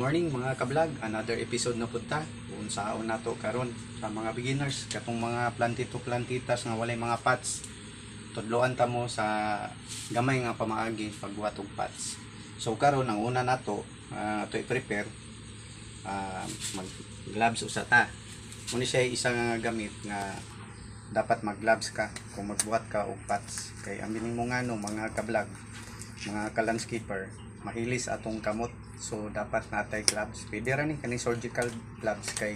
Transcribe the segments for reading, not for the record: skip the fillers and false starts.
morning mga kablog, another episode na punta unsaon nato karon sa mga beginners katong mga plantito-plantitas nga walay mga pots. Tudloan ta mo sa gamay nga pamaagi pagbuhat og pots. So karon ang una nato to i-prepare mag gloves usa ta. Muna siya isang gamit nga dapat mag gloves ka kung magbuhat ka og pots. Kay aminin mo nga no mga kablog, mga ka-landscaper, mahilis atong kamot. So dapat natay gloves. Pwede ra ni kani surgical gloves kay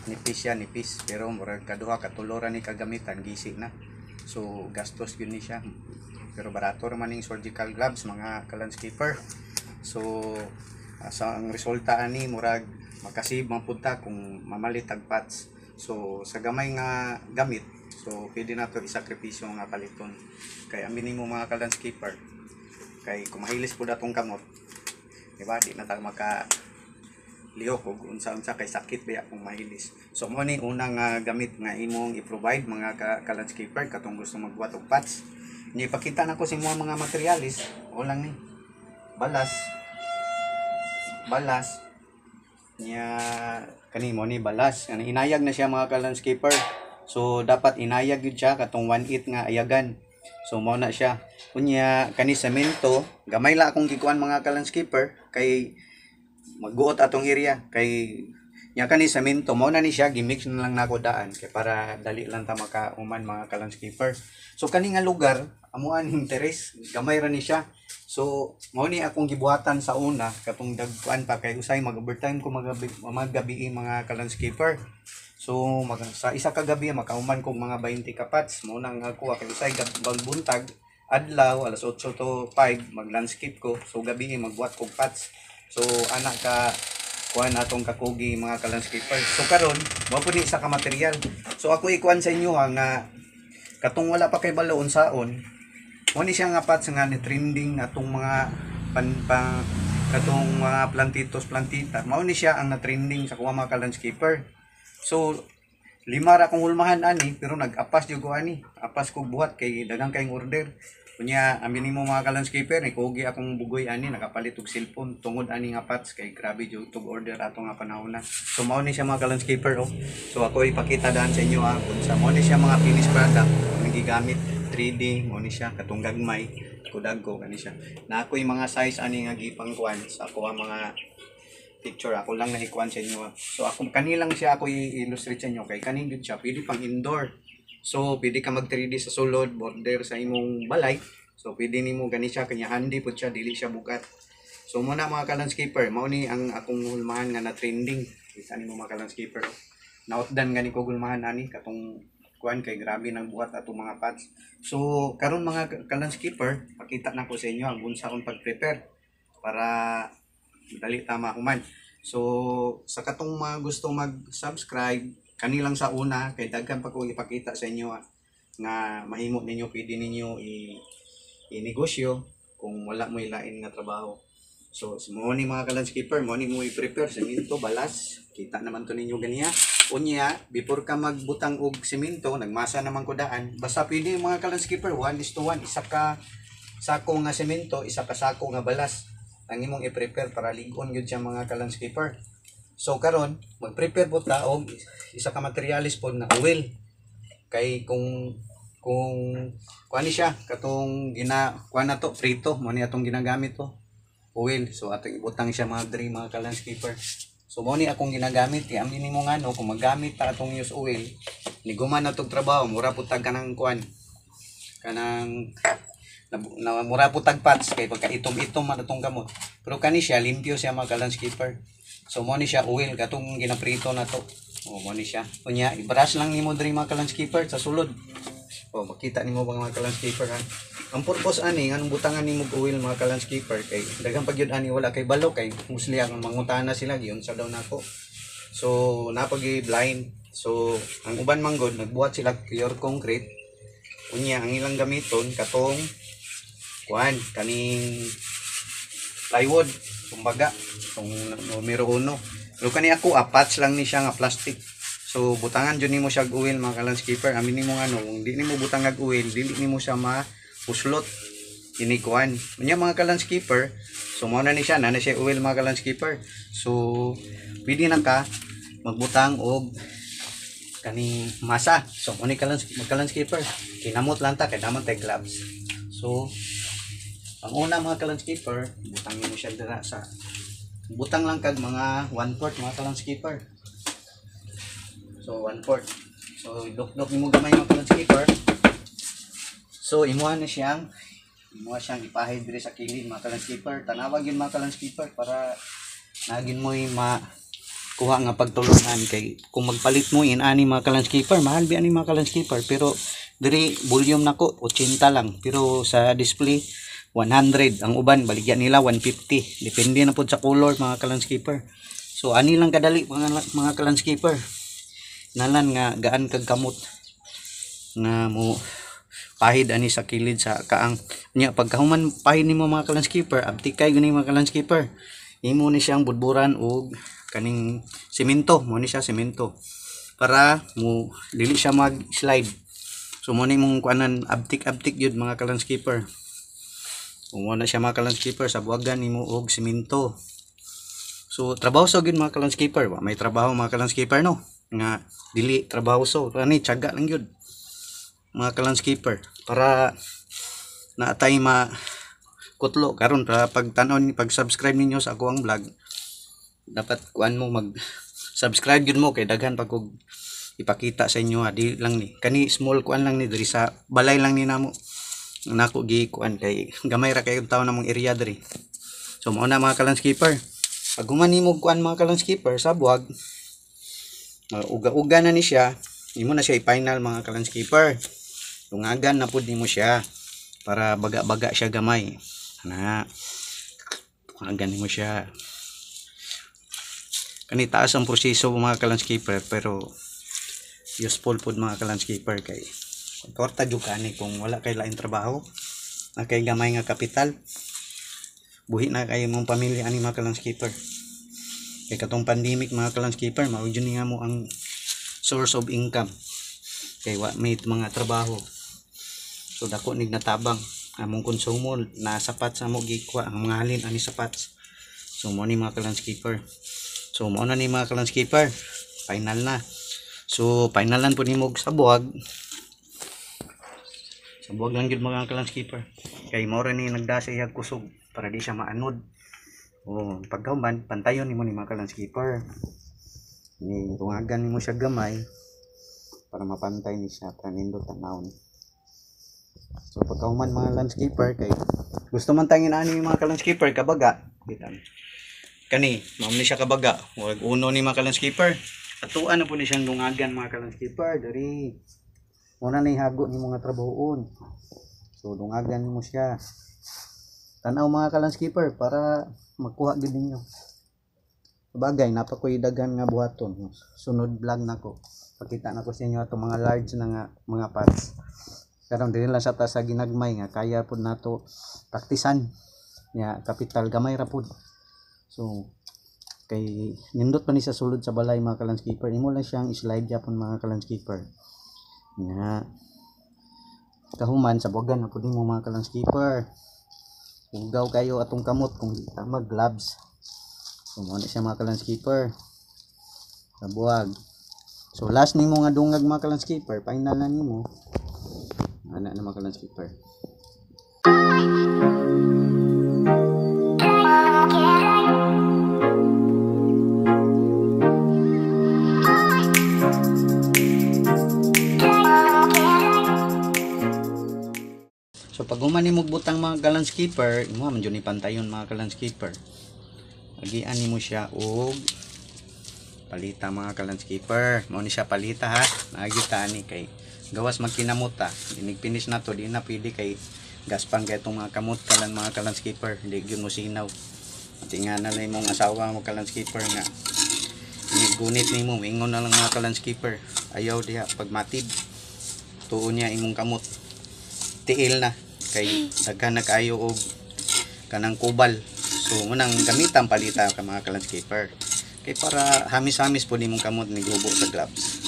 nipis siya, nipis. Pero murag kaduha katulo ra ni kagamitan gisi na. So gastos yun ni siya. Pero barato ra man ning surgical gloves mga ka-landscaper. So sa ang resulta ani murag makasave man pud ta kung mamalit tag pots. So sa gamay nga gamit, so pwede nato isakripisyo nga paliton. Kay aminin mo mga ka-landscaper, kay kung mahilis pud atong kamot, diba, di na tayo lihok o unsa-unsa kay sakit ba kung mahilis. So mo ni unang gamit nga imong i-provide mga ka-landscaper katong gusto magbuhat og pots. Ni ipakita nako sa mga materialis, o lang ni balas niya kanimo ni balas. Inayag na siya mga ka-landscaper. So dapat inayag yun siya katong 1/8 nga ayagan. So mao na siya. Unya kani semento, gamay la akong gikuan mga ka-landscaper kay magguot atong area kay nya kani semento mao na ni siya gimix na lang nako daan kay para dali lang ta makauman mga ka-landscaper. So kani nga lugar amuan interes gamay ra ni siya. So mao ni akong gibuhatan sa una katong dagkuan pa kay usay mag-overtime ko magabi mga ka-landscaper. So sa isa ka gabi makauman kog mga 20 ka pots. Mao nang ako kay usay bagbuntag adlaw alas 8 to 5 mag-landscape ko. So gabi magbuhat kog pots. So anak ka kuan atong kakugi mga ka-landscaper. So karon mao pud ni isa ka material. So ako ikuan sa inyo nga katong wala pa kay balo unsaon. Mao ni siya nga pots nga ni trending atong mga katong mga plantitos plantita. Mao ni siya ang na trending sa kuha mga ka-landscaper. So lima ra kong hulmahan ani pero nag-apas jud ko ani. Apas ko buhat kay daghang kayong order. Kunya aminin mo mga ka-landscaper ni kugi akong bugoy ani nakapalit og cellphone tungod ani nga pots kay grabe jud tug order ato nga panahon na. So mao ni siya mga ka-landscaper oh. So ako ipakita daan sa inyo kung sa mao ni siya mga finished product nga gigamit 3D mao ni siya katong gagmay kudag ko kani siya. Na ako'y mga size ani nga gipang kuan sa ako mga picture ako lang na ikuan sa inyo. So ako kanilang siya ako i-illustrate sa inyo kay kaning gud siya pwede pang indoor. So pwede ka mag 3D sa sulod border sa imong balay. So pwede nimo gani siya kanya handy pud siya dili siya bugat. So muna mga ka-landscaper mao ni ang akong hulmahan nga na trending. Kita nimo mga ka-landscaper. Nautdan gani ko hulmahan ani katong kuan kay grabe nang buhat ato mga pots. So karon mga ka-landscaper pakita na ko sa inyo ang unsaon pag-prepare para dali tama human. So sa katong mga gusto mag-subscribe kanilang sa una kay daghan pa ko ipakita sa inyo nga mahimo ninyo pwede ninyo i-negosyo kung wala mo ilain nga trabaho. So mo ni mga ka-landscaper mo ni mo i-prepare semento balas kita naman to ninyo ganiya. Unya before ka magbutang og semento nagmasa naman ko daan basta pwede mga ka-landscaper 1:1 isa ka sako nga semento isa ka sako nga balas ang imong i-prepare para ligon gyud siya mga ka-landscaper. So karon mag-prepare po ta og isa ka materialis pod na oil. Kay kung kuan ni siya katong kuan na to prito mo ni atong ginagamit to oil. So atong ibutang siya mga diri mga ka-landscaper. So mo ni akong ginagamit aminin mo nga no kung maggamit ta atong use oil ni guman na tog trabaho mura pud tag kanang kuan kanang na mura po tagpats kay pagka itom-itom man atong gamot. Pero kani siya limpyo siya mga ka-landscaper. So mo ni siya oil katong ginaprito na to. Mo ni siya. Unya i-brush lang nimo diri mga ka-landscaper sa sulod. Makita nimo mga ka-landscaper ha. Ang purpose ani nganong butangan nimo oil mga ka-landscaper kay daghang pagyud ani wala kay balo kay mostly ang mangutana sila giyon sa daw nako. So napagi blind. So ang uban manggod nagbuhat sila pure concrete. Unya ang ilang gamiton katong kuan kaning plywood kumbaga kung numero 1 pero kani ako patch lang ni siya nga plastic. So butangan jud nimo siya oil mga ka-landscaper amin nimo nga no kung di nimo butang og oil dili nimo siya mapuslot ini kuan unya mga ka-landscaper. So mao na ni siya, na siya oil mga ka-landscaper. So pwede na ka magbutang og kaning masa. So mo ni ka-landscaper, kinamot lang ta kay naman tay gloves. So ang una mga ka-landscaper, butangin mo siya dira sa butang lang kag mga 1/4 mga ka-landscaper. So 1/4. So idok-dok nimo gamay mga ka-landscaper. So imuha siyang ipahid diri sa kilid mga ka-landscaper. Tanawag yun mga ka-landscaper para nagin mo yung kuha nga pagtulunan kay kung magpalit mo ani mga ka-landscaper, mahal bi ani mga ka-landscaper, pero diri volume nako 80 lang, pero sa display 100, ang uban baligyan nila 150, depende na pud sa color mga ka-landscaper. So ani lang kadali mga ka-landscaper, nalan nga gaan kag kamot nga mo pahid ani sa kilid sa kaang nya. Pagkahuman pahid nimo mga ka-landscaper, abtikay gani mga ka-landscaper, imo ni siyang budburan og kaning semento, mo ni siya semento para mo dili siya mag slide. So mo ni mong kuanan abtik yun mga ka-landscaper. Mo na siya mga ka-landscaper, sa buwagan nimo og semento. So trabaho so gyud mga ka-landscaper, may trabaho mga ka-landscaper no nga dili trabaho so ani tiyaga lang gyud mga ka-landscaper, para naatay kutlo karon para pagtanon pag-subscribe ninyo sa ako ang vlog. Dapat kuan mo mag-subscribe gyud mo kay daghan pag kog ipakita sa inyo. Di lang ni kani small kuan lang ni diri sa balay lang ni namo nako gi kuan kay gamay ra kay tawo namong area diri. So mao na mga ka-landscaper, pag human nimo kuan mga ka-landscaper sa buwag, uga-uga na ni siya, imo na siya i-final mga ka-landscaper. Lungagan na pud nimo siya para baga-baga siya gamay na lungagan nimo siya. Kani taas ang proseso mga ka-landscaper, pero useful pud mga ka-landscaper kay korta jud kani kung wala kay lain trabaho na kay gamay nga kapital, buhi na kay mong pamilya ani mga ka-landscaper. Kay katong pandemic mga ka-landscaper, mao jud nga mo ang source of income kay wa may mga trabaho. So dako nig natabang among konsumo na sapat sa mo gikwa ang mga halin ani sapat. So mo ni mga ka-landscaper. So mo na ni mga ka-landscaper, final na. So finalan po nimo sa buwag. Sa buwag lang gyud mga ka-landscaper. Kay mo ra ni nagdasa iyang kusog para di siya maanod. O pagkauban pantayon nimo ni mga ka-landscaper. Ni tungagan nimo siya gamay para mapantay ni siya panindot tanawon. So pagkahuman mga landscaper kay gusto man tangin ani mga ka-landscaper kabaga bitan kani mao ni siya kabaga wag uno ni mga ka-landscaper, atuan na po ni siyang dungagan mga ka-landscaper dari muna na ihago ni mga trabahoon. So dungagan mo siya tanaw mga ka-landscaper para magkuha gid ninyo. Bagay napakoy daghan nga buhaton, sunod vlog nako pakita nako sa inyo atong mga large na nga mga pots. Karon dili lang sa ta sa ginagmay nga kaya pud nato praktisan nya kapital gamay ra pud. So kay nindot pa ni sa sulod sa balay mga ka-landscaper, imo lang siyang slide yapon mga ka-landscaper. Nya kahuman sa buwagan na pud mo mga ka-landscaper. Ugaw kayo atong kamot kung di ta mag gloves. So mo na siya mga ka-landscaper sa buwag. So last nimo nga dungag mga ka-landscaper, final na nimo ana na mga ka-landscaper. So pag human nimo butang mga ka-landscaper, imo man jud ni pantayon mga ka-landscaper. Agian nimo siya og palita mga ka-landscaper. Mao ni siya palita ha. Naagita ani kay gawas magkinamuta. Dinig finish na to, di na pwede kay gaspang kay itong mga kamot kalan mga ka-landscaper. Di gyud mo sinaw. At nga na lang mong asawa mo ka-landscaper nga gunit nimo ingon na lang mga ka-landscaper. Ayaw diha pag matib. Tuon niya imong kamot. Tiil na kay daghan na kayo og kanang kubal. So munang gamitan palita ka mga ka-landscaper. Kay para hamis-hamis po nimong kamot ni gubo sa gloves.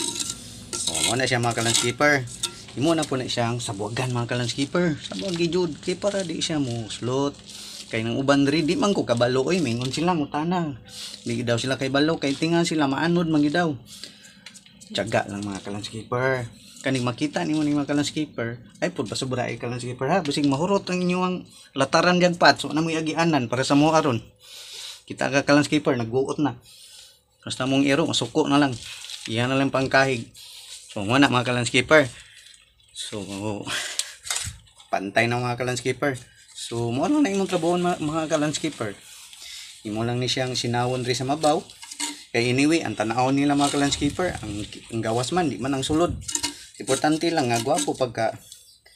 Mo na siya mga ka-landscaper. Imo na po na siyang sabuagan mga ka-landscaper. Sabuag gyud kay para di siya mo slot. Kay nang uban diri di man ko kabalo oy, mingon sila utana. Di daw sila kay balo kay tingan sila maanod man gid daw. Tiyaga lang mga kalanskipper. Kaning makita nimo ni mga kalanskipper, ay pud pasubra ay kalanskipper ha, bisig mahurot ang inyong lataran diyan pat. So namoy agianan para sa mo aron. Kita ka kalanskipper nagbuot na. Basta mong iro masuko na lang. Iyan na lang pangkahig. So mo na mga kalanskipper. So pantay na mga kalanskipper. So mo na imong trabaho mga kalanskipper. Imo lang ni siyang sinawon ri sa mabaw. Kay anyway, ang tanaw nila mga kalanskipper, ang gawas man di man ang sulod. Importante lang nga gwapo pagka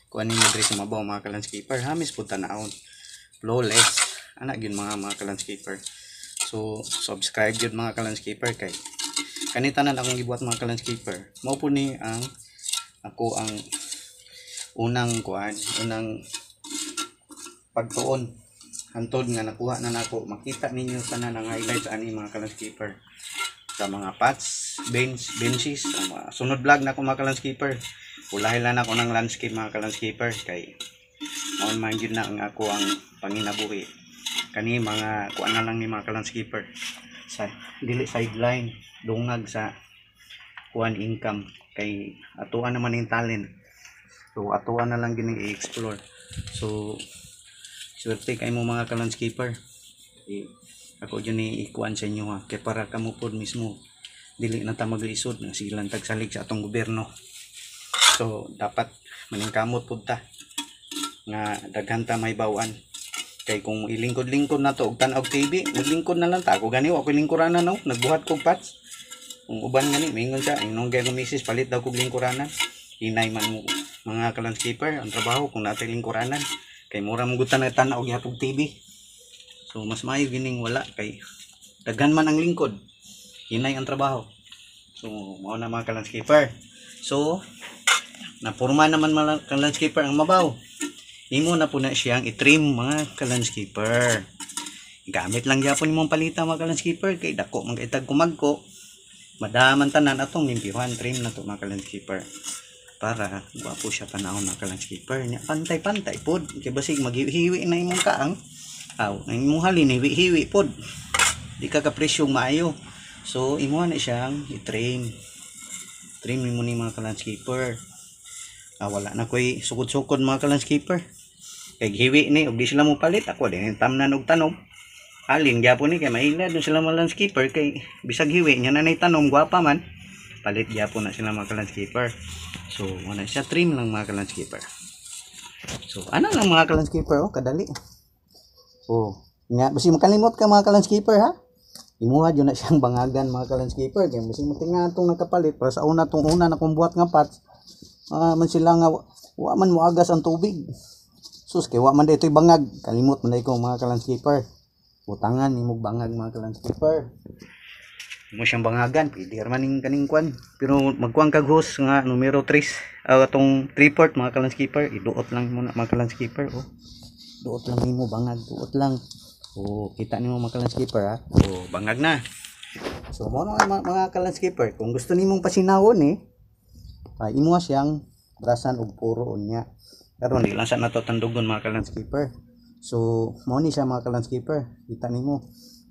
kuan ninyo diri sa mabaw mga kalanskipper. Hamis pud tanaon. Flawless. Ana gyud mga kalanskipper. So subscribe gyud mga kalanskipper kay kanitanan akong gibuhat mga kalanskipper. Mao po ni ang ako ang unang pagtuon hantod nga nakuha na nako. Makita ninyo tanan ang highlights ani mga kalanskipper sa mga pots, benches, sa mga sunod vlog na ko mga kalanskipper. Ulahi lang ako ng landscape mga kalanskipper kay maon man gyud na ang ako ang panginabuhi. Kani mga kuan na lang ni mga kalanskipper sa dili sideline dungag sa kuan income kay atuan naman yung talent. So atuan na lang gining i-explore. So swerte kay mo mga kalanskipper. Ako dyan ikuan sa inyo ha. Kaya para kamo po mismo dili na ta mag-iisod nga silang tagsalig sa atong gobyerno. So dapat maningkamot po ta nga daghan ta may bawaan. Kay kung ilingkod-lingkod na to og tan-og TV, naglingkod na lang ta. Ako gani ako lingkuranan no, nagbuhat kog pats. Kung uban gani mingon siya, inong gay misis palit daw kog lingkuranan. Hinay man mo mga kalanskipper ang trabaho kung natay lingkuranan. Kay mura mong gutan na tan-og gyapon TV. So mas maayo gining wala kay daghan man ang lingkod. Hinay ang trabaho. So mao na mga kalanskipper. So napurma naman mga kalanskipper ang mabaw. Imo na po na siyang i-trim mga kalanskipper. Gamit lang gyapon imong palita mga kalanskipper kay dako man itag kumagko. Madaman tanan atong limpihan trim na to mga kalanskipper. Para guwapo siya panahon mga kalanskipper. Pantay-pantay pod kay basig maghiwi na imong kaang. Aw, ang imong halin hiwi pod. Di ka kapresyong maayo. So imo na siyang i-trim. Trim mo ni mga kalanskipper. Wala na ko'y sukod-sukod mga kalanskipper. Kay hiwi ni og di sila mo palit ako din tamnan og tanom. Halin gyapon ni kay mailad no sila mga kalanskipper kay bisag hiwi nya na nay tanom gwapa man. Palit gyapon na sila mga kalanskipper. So wala siya trim lang mga kalanskipper. So ana lang mga kalanskipper kadali. Nya basi makalimot ka mga kalanskipper ha. Imuha jud na siyang bangagan mga kalanskipper kay basi matinga tong nakapalit para sa una na kong buhat nga pots. Man sila nga wa man mo agas ang tubig. Sus kay wa man ditoy bangag. Kalimot man ko mga kalanskipper. Utangan nimo bangag mga kalanskipper. Mo siyang bangagan, pwede man ning kaning kwan. Pero magkuang kag host nga numero 3 atong 3/4 mga kalanskipper. Iduot lang muna mga kalanskipper Duot lang nimo bangag, duot lang. Kita nimo mga kalanskipper ha. Bangag na. So mo na mga kalanskipper, kung gusto nimong pasinawon imo siyang brasan og puro unya. Karon di lang sa nato tandugon mga kalanskipper. So mo ni siya mga kalanskipper. Kita nimo.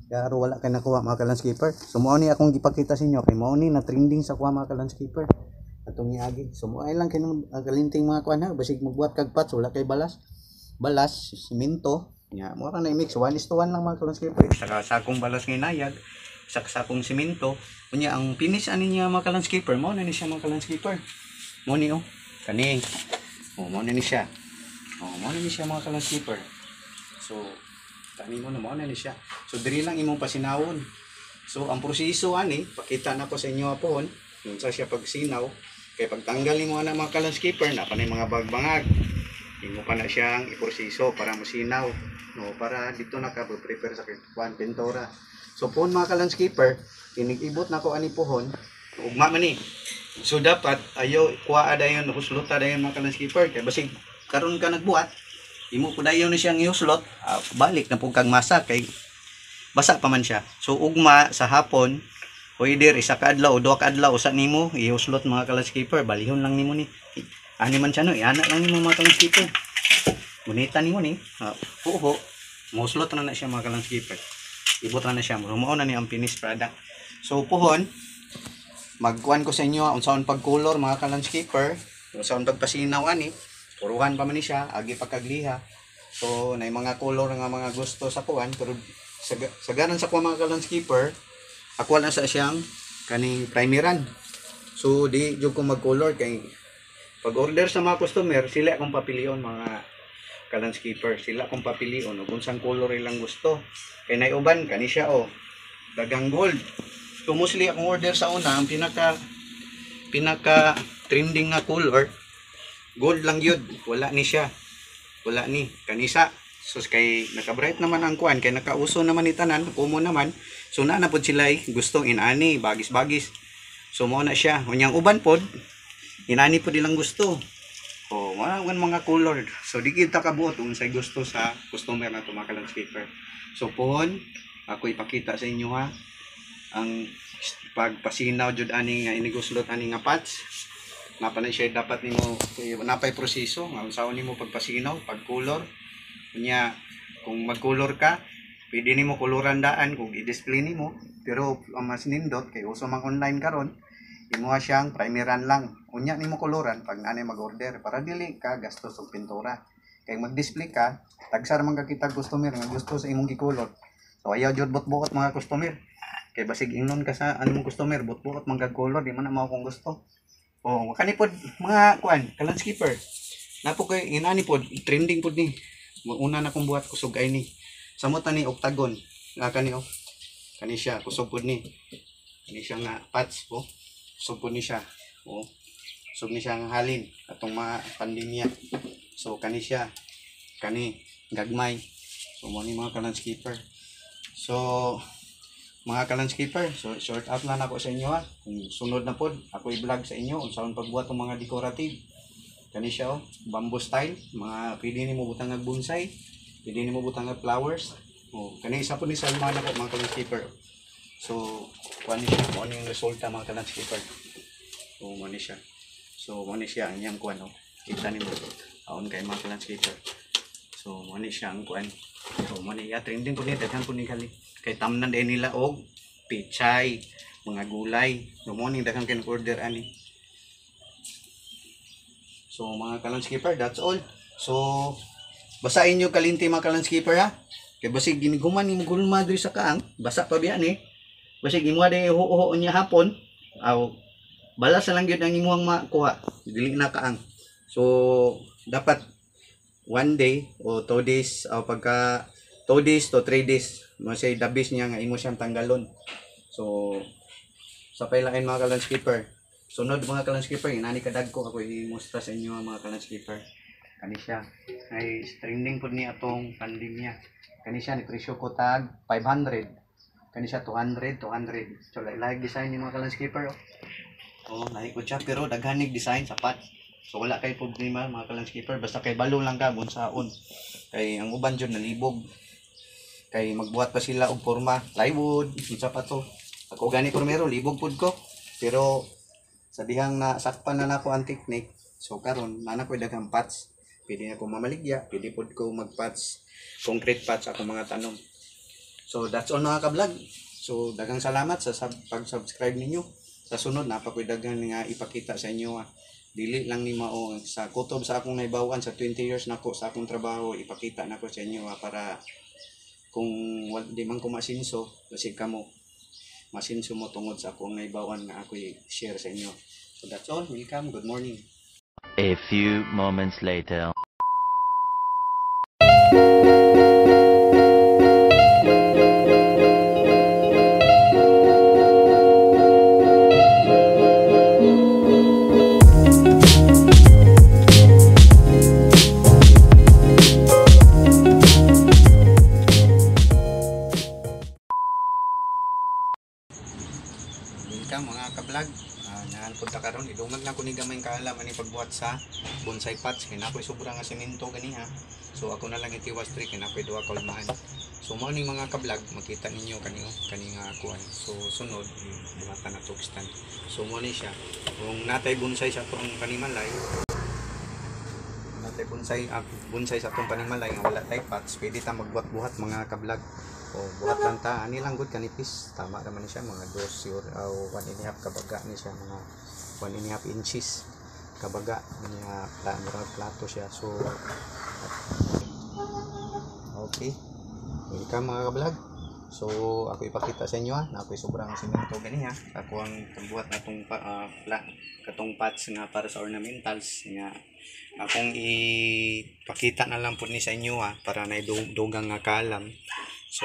Pero wala kay nakuha mga kalanskipper. So mo ni akong gipakita sa inyo kay mo ni na trending sa kuha mga kalanskipper. Atong niagi. So mo ay lang kinong kalinting mga kuan ha, basig magbuhat kag pots wala kay balas, simento. Nya mo ra na i-mix 1:1 lang mga kalanskipper. Saka sakong balas nga inayag, sakong simento. Unya ang finish ani niya mga kalanskipper, mo na ni siya mga kalanskipper. Mo ni kani. Mo na ni siya. Mo na ni siya mga kalanskipper. So tani mo na mo na ni siya. So diri lang imong pasinawon. So ang proseso ani, pakita na ko sa inyo apon, kung sa siya pagsinaw, kay pagtanggal nimo na mga kalanskipper na panay mga bagbangag. Imo pa na siyang iproseso para masinaw, no, para dito na ka prepare sa kwan pintura. So pon mga kalanskipper, inigibot na ko ani pohon, ugma man ni. So dapat ayo kuha dayon huslot dayon mga kalanskipper kay basig karon ka nagbuhat, imo pud dayon ni siyang ihuslot, balik na pug kag masa kay basa pa man siya. So ugma sa hapon, pwede isa ka adlaw o duha ka adlaw usa nimo ihuslot mga kalanskipper, balihon lang nimo ni. Ani man siya no, iana lang nimo mga kalanskipper. Gunita nimo ni. Muslot na siya mga ka-landscaper. Ibot na siya. Mao na ni ang finished product. So pohon, magkuhan ko sa inyo unsaon pag-color mga ka-landscaper, unsaon pagpasinaw ani. Puruhan pa man ni siya, agi pagkagliha. So nay mga color nga mga gusto sa kuan, pero sagaran sa kuan mga ka-landscaper, ako na sa siyang kaning primeran. So di jud ko mag-color kay pag order sa mga customer, sila akong papilion mga ka-landscaper, sila akong papilion ug unsang color ilang gusto. Kay nay uban kani siya dagang gold. So mostly akong order sa una ang pinaka trending nga color gold lang yun, wala ni siya, wala ni kanisa. So kay naka-bright naman ang kuan, kay nakauso naman ni tanan, kumo naman. So na pod sila gustong inani, bagis-bagis. So mo na siya. Unyang uban pod, inani pod ilang gusto. O mga color. So di kita kabuot unsay gusto sa customer na mga ka-landscaper. So pohon, ako ipakita sa inyo ha ang pagpasinaw jud ani nga iniguslot ani nga patch. Napanay siya dapat nimo napay proseso nga unsaon nimo pagpasinaw, pagcolor. Kunya kung magcolor ka, pwede nimo koloran daan kung i-display nimo, pero ang mas nindot kay uso mang online karon, imuha siyang primeran lang. Unya nimo koloran pag nanay mag-order para dili ka gastos og pintura. Kay mag-display ka, tagsar man ka kita customer nga gusto sa imong gi-color. So ayaw jud bot-bot mga customer. Kay basig ingnon ka sa anong customer, bot-bot man kag-color, di man na mao kung gusto. O kani pod mga kuan, ka-landscaper. Napo kay inani pod trending pod ni. Una na kong buhat kusog ay ni. Samot ni octagon. Nga kani kani siya kusog pod ni. Kani siya nga patch po. Kusog pod ni siya. Kusog ni siya nga halin atong mga pandemya. So kani siya. Kani gagmay. So mo ni mga ka-landscaper. So mga ka-landscaper, so short out lang ako sa inyo ha. Kung sunod na pod, ako i-vlog sa inyo unsaon pagbuhat ng mga decorative. Kani siya bamboo style, mga pwede nimo butang nga bonsai, pwede nimo butang nga flowers. Kani isa po ni sa mga nako mga ka-landscaper. So kuan ni siya, ano yung resulta mga ka-landscaper. So mo ni siya. So mo ni siya ang iyang kuan Kita nimo aon kay mga ka-landscaper. So mo ni siya ang kuan. So mo ni trending po ni daghan po ni kali. Kay tamnan din nila og pichay, mga gulay. No morning daghang kin order ani. So mga ka-landscaper, that's all. So basahin niyo kalinti mga ka-landscaper ha. Kay basig giniguman ni gulma diri sa kaang, basa pa biya ni. Basig imo day uho niya hapon, aw balas lang gyud ang imong makuha. Dili na kaang. So dapat 1 day o 2 days o pagka 2 days to 3 days masay dabis niya nga imo siyang tanggalon. So sa pailain mga ka-landscaper, sunod mga ka-landscaper, inani kadagko ako i-musta sa inyo mga ka-landscaper. Kani siya ay trending pud ni atong pandemya. Kani siya ni presyo ko tag 500, kani siya 200. So like design ni mga ka-landscaper like ko siya pero daghanig design sapat. So wala kay problema mga ka-landscaper, basta kay balo lang ka bunsaon. Kay ang uban jud nalibog. Kay magbuhat pa sila og forma, plywood, unsa pa to. Ako gani primero libog pud ko. Pero sa dihang na sakpan na nako ang technique, so karon na ko daghang patch. Pwede na ko mamaligya, pwede pud ko mag-patch, concrete patch ako mga tanom. So that's all mga ka-vlog. So daghang salamat sa pag-subscribe ninyo. Sa sunod na pa ko daghang nga ipakita sa inyo dili lang ni mao sa kutob sa akong naibawan sa 20 years nako sa akong trabaho, ipakita nako sa inyo para kung di man ko masinso, kasi kamo masinso mo tungod sa akong naibawan nga ako i-share sa inyo. So that's all. Welcome. Good morning. A few moments later. Welcome mga ka-vlog. Naan punta karon idungag na ko ni gamay kaalaman ni pagbuhat sa bonsai patch. Kay nakoy sobra nga semento ganiha. So ako na lang itiwas tri kay nakoy duha ka ulmaan. So mao ni mga ka-vlog, makita ninyo kani nga kuan. So sunod buhatan na tugstan. So mo ni siya. Kung natay bonsai sa tong kanimalay, tay bonsai sa atong panimalay nga wala tay pots, pwede ta magbuhat-buhat mga kablog. O buhat lang ta ani lang gud kanipis, tama naman ni siya mga 2 or 1.5 kabaga ni siya, mga 1.5 inches kabaga niya plato siya. So okay, welcome mga kablog. So ako ipakita sa inyo na ako'y sobrang simento gani ha. Ako ang pagbuhat na itong katong pots nga para sa ornamentals nga akong ipakita na lang po ni sa inyo ha, para na dugang nga kaalam. So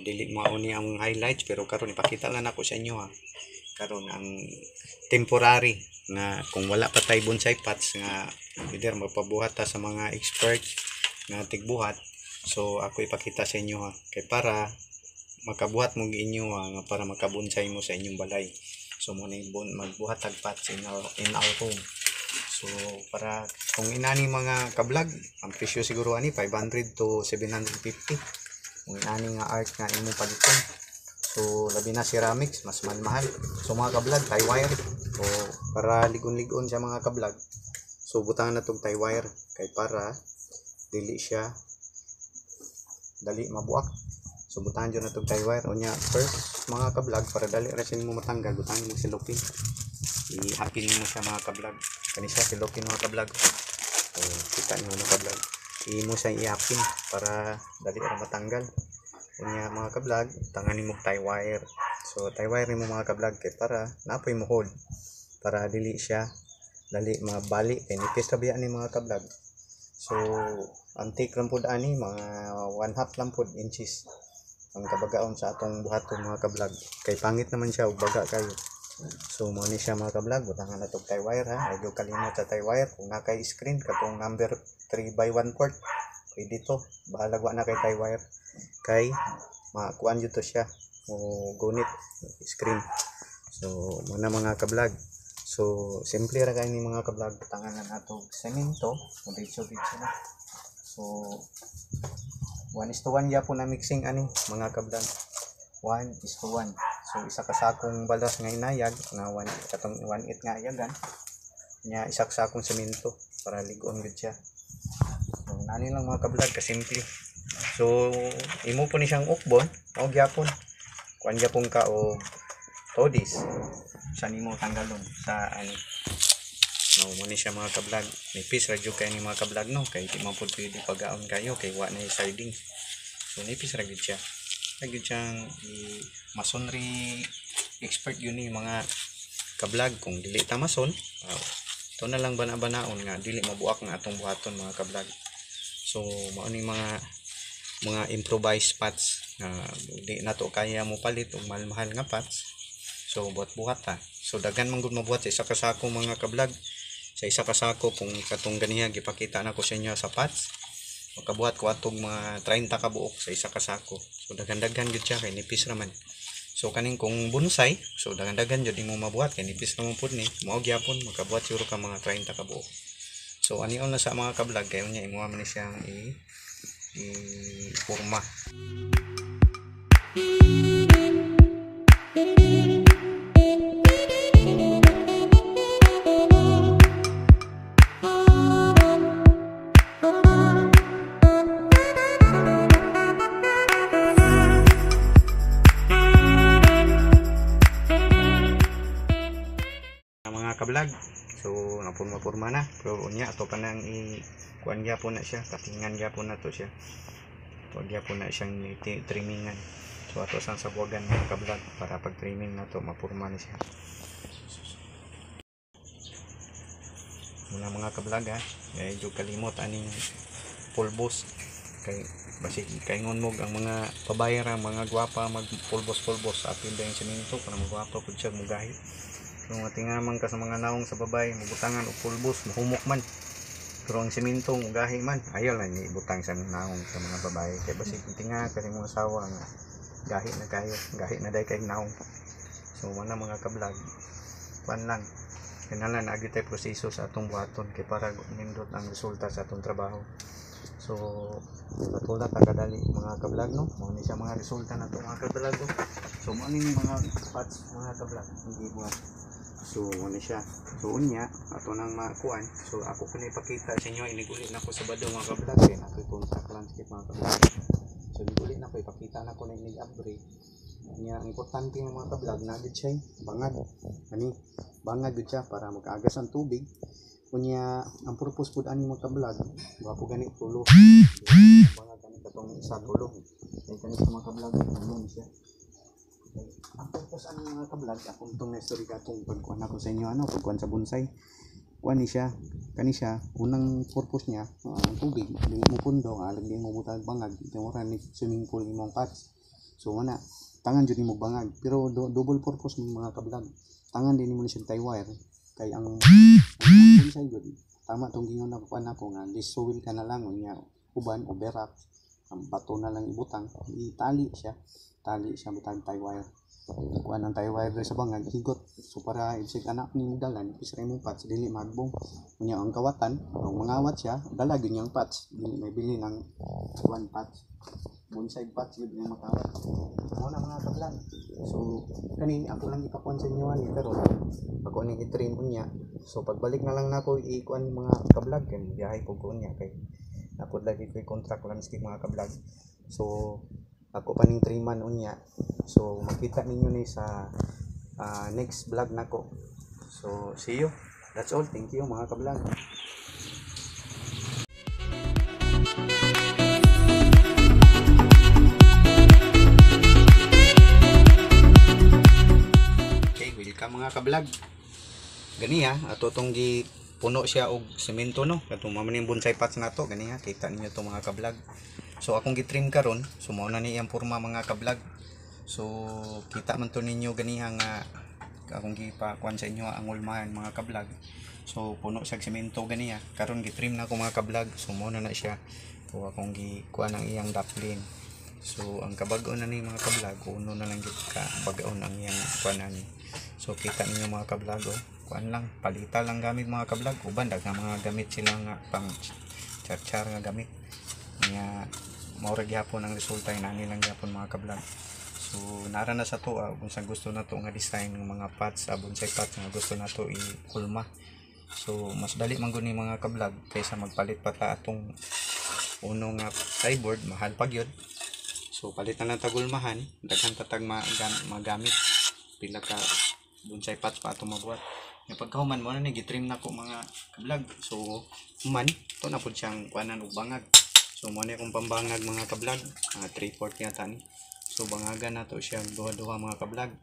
dili mo ni ang highlights, pero karon ipakita lang ako sa inyo ha. Karon ang temporary na kung wala pa tay bonsai pots nga either magpabuhat ta sa mga expert nga tigbuhat. So ako ipakita sa inyo ha, kay para makabuhat mo inyo nga para makabonsai mo sa inyong balay. So mo ni magbuhat tag pots in our home. So para kung inani mga kablog, ang presyo siguro ani 500 to 750 kung inani nga art nga imong paliton. So labi na ceramics mas mahal. So mga kablog, tie wire. So para ligon-ligon sa mga kablog, so butangan na tong tie wire kay para dili siya dali mabuak. So butangan dyan na itong tie wire. Unya first mga kablog, para dali resin mo matanggal, butangan mo silupin. Ihapin mo siya mga kablog. Kani siya silupin mga kablog. So kita nyo mga kablog, mo siya ihapin para dali ra matanggal. Unya mga kablog, tanganin mo tie wire. So tie wire mo mga kablog kay para napoy mo hold, para dili siya dali mabali kay nipis ra biya ni mga kablog. So antik lang pud ani, mga 1/2 lang pud inches ang kabagaon sa atong buhaton mga kablog, kay pangit naman siya ug baga kayo. So mo ni siya mga kablog, butangan na tong tie wire ha. Ay kalimot sa tie wire kung nakay screen katong number 3/1/4 pwede to, bahalag wa na kay tie wire kay makuan jud to siya o gunit screen. So mo na mga kablog. So simple ra kay ni mga kablog, butangan na nato semento o ditso na. So 1:1 ya po na mixing ani mga kablog, 1:1. So isa ka sakong balas nga inayag na 1/8 nga ayagan nya, isa ka sakong semento para ligon gud siya. So nani lang mga kablog ka simple. So imo po ni siyang ukbon o gyapon kuan gyapon ka o todis sa nimo tanggalon sa ani. No, mo ni siya mga kablog. Nipis ra jud kay ni mga kablog no, kay di man pud pwede pagaon kayo kay wa na siding. So nipis ra jud siya. Lagi siyang masonry expert yun ni mga kablog. Kung dili ta mason, ito na lang bana-banaon nga dili mabuak nga atong buhaton mga kablog. So mao ni mga improvised pots na di nato kaya mo palit og mahal-mahal nga pots. So buhat-buhat ta. So daghan man gud mabuhat sa isa ka sako mga kablog. Sa isa ka sako kung katong ganiya gipakita na ko sa inyo sa pots, makabuhat ko atong mga 30 ka buok sa isa ka sako. So daghan-daghan gud siya kay nipis raman. So kaning kung bonsai, so daghan-daghan jud imong mabuhat kay nipis naman pud ni. Mao gyapon makabuhat siguro ka mga 30 ka buok. So anion na sa mga kablog kay unya imo man ni siyang i-forma. Kablog, so napurma-purma na, pero unya ato pa nang kuan gyapon na siya, katingan gyapon na to siya, tuwag gyapon na siyang trimmingan. So ato sang sabuagan mga kablog para pag trimming na to mapurma na siya. Muna mga kablog ha, medyo kalimot aning pulbos kay basig kaingon mo ang mga pabayra, mga gwapa magpulbos-pulbos apil ba yung semento para magwapa pud siya mugahi. Kung matingaman ka sa mga naong sa babay, mabutangan o pulbos, mahumok man. Pero ang semento, mugahi man, ayaw lang ibutang sa naong sa mga babay. Kaya basig tinga kasi mga asawa nga gahi na kayo, gahi na dahil kayo naong. So mana mga kablog, pan lang. Kanalan na agad tayo proseso sa atong buhaton kaya para nindot ang resulta sa atong trabaho. So patulad kadali mga kablog no, mao ni siya mga resulta nato mga kablog. So mao ni mga parts mga kablog hindi buhat. So ano siya, so unya ato nang makuan. So ako ko na ipakita sa inyo, inigulit na ko sa Bado mga ka-vlog, kaya na ko contact landscape mga ka-vlog. So inigulit na ko, ipakita na ko na inig-upgrade niya. Ang importante ng mga ka-vlog na gid siya bangag, ani bangag gid siya para makaagas ang tubig. Kunya ang purpose pud ani mga ka-vlog, wapo gani tulo bangag gani katong isa tulo kay kani sa mga ka-vlog tulo siya. Ang purpose ang mga ka-vlog, akong itong na-story katong pagkuhan ako sa inyo, pagkuhan sa bonsai. Kuhan ni siya, kani siya, unang purpose niya, ang tubig, di mo pundo, alag di mo butag bangag, di mo rin swimming pool ni mong pots. So wala, tangan dyan ni mo bangag, pero double purpose ng mga ka-vlog. Tangan din mo ni siya tie wire, kay ang bonsai good. Tama tong gingon na kuhan ako nga, disuwil ka na lang, niya, uban o berak, ang bato na lang ibutang, itali siya butang tie wire. Kuan ang tie wire sa bangag higot, so para isig anak ni dalan isre mo patch dili magbong. Unya ang kawatan ang mangawat siya dala gyud yang patch, dili may bili ng one patch, bonsai patch gyud yung makawat. Mao na mga ka-vlog. So kani ako lang ipakuan sa inyo ani, pero ako ning i-train unya. So pagbalik na lang nako ikuan mga ka-vlog, kay biyahe ko unya kay ako lagi ko contract landscape mga ka-vlog. So ako pa ning 3 man unya. So makita ninyo ni sa next vlog nako. So see you. That's all. Thank you mga ka-vlog. Okay, welcome mga ka-vlog. Gani ato tong gi puno siya og semento no. Katong mamaning bonsai pots nato, gani kita ninyo to mga ka-vlog. So akong gitrim karon, so mao na ni ang porma mga ka-vlog. So kita man to ninyo ganiha nga akong gipakuan sa inyo ang ulmahan mga ka-vlog. So puno sa semento ganiha. Karon gitrim na ako mga ka-vlog. So mao na siya. So akong gikuan ang iyang daplin. So ang kabag-on na ni mga ka-vlog, uno na lang gid ka bag-on ang iyang kuanan. So kita ninyo mga ka-vlog, kuan lang palita lang gamit mga ka-vlog. Uban daghang mga gamit sila nga pang char-char nga gamit. Nga maura gyapon ang resulta ina nilang gyapon mga ka-vlog. So nara na sa to kung sa gusto na to nga design ng mga pots, bonsai pots nga gusto na to i-kulma. So mas dali man gud ni mga ka-vlog kaysa magpalit pa ta atong uno nga sideboard, mahal pa gyud. So palit na lang tagulmahan, daghan tatag magamit pila ka bonsai pots pa atong mabuhat. Yung pagkahuman mo na ni gitrim na ko mga ka-vlog. So human to na pud siyang kuanan og bangag. So mo na akong pambangag mga ka-vlog, 3/4 yata ni. So bangagan na to siya duha-duha mga ka-vlog.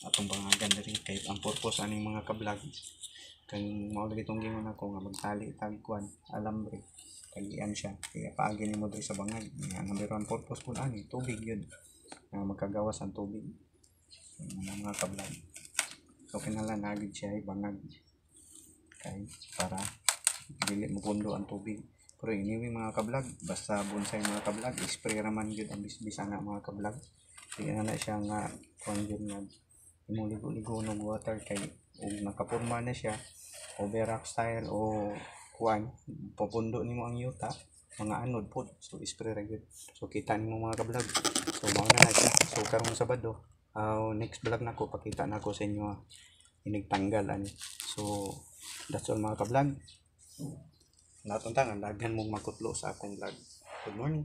Atong bangagan diri kay ang purpose aning mga ka-vlog kang mao lagi tong gingon ako nga magtali tag kuan alambre tagian siya kaya paagi nimo diri sa bangag. Nga number 1 purpose pud ani tubig yun, magkagawas ang tubig mga ka-vlog. So kinahanglan nagid siya bangag kay para dili mo pundo ang tubig. Pero anyway mga ka-vlog, basta bonsai mga ka-vlog, spray raman yun ang bisbis na mga ka-vlog. Hindi na siya nga kuhan yun nga imuligo-ligo ng water kay nakapurma na siya o berak style o kuhan, pupundo nimo ang yuta mga anod po. So spray ra yun. So kita nimo mga ka-vlog. So mauna na siya. So karong Sabado, next vlog na ko pakita na ko sa inyo inigtanggal ani. So that's all mga ka-vlog. Natuntangan, daghan mong makutlo sa akong vlog. Good morning.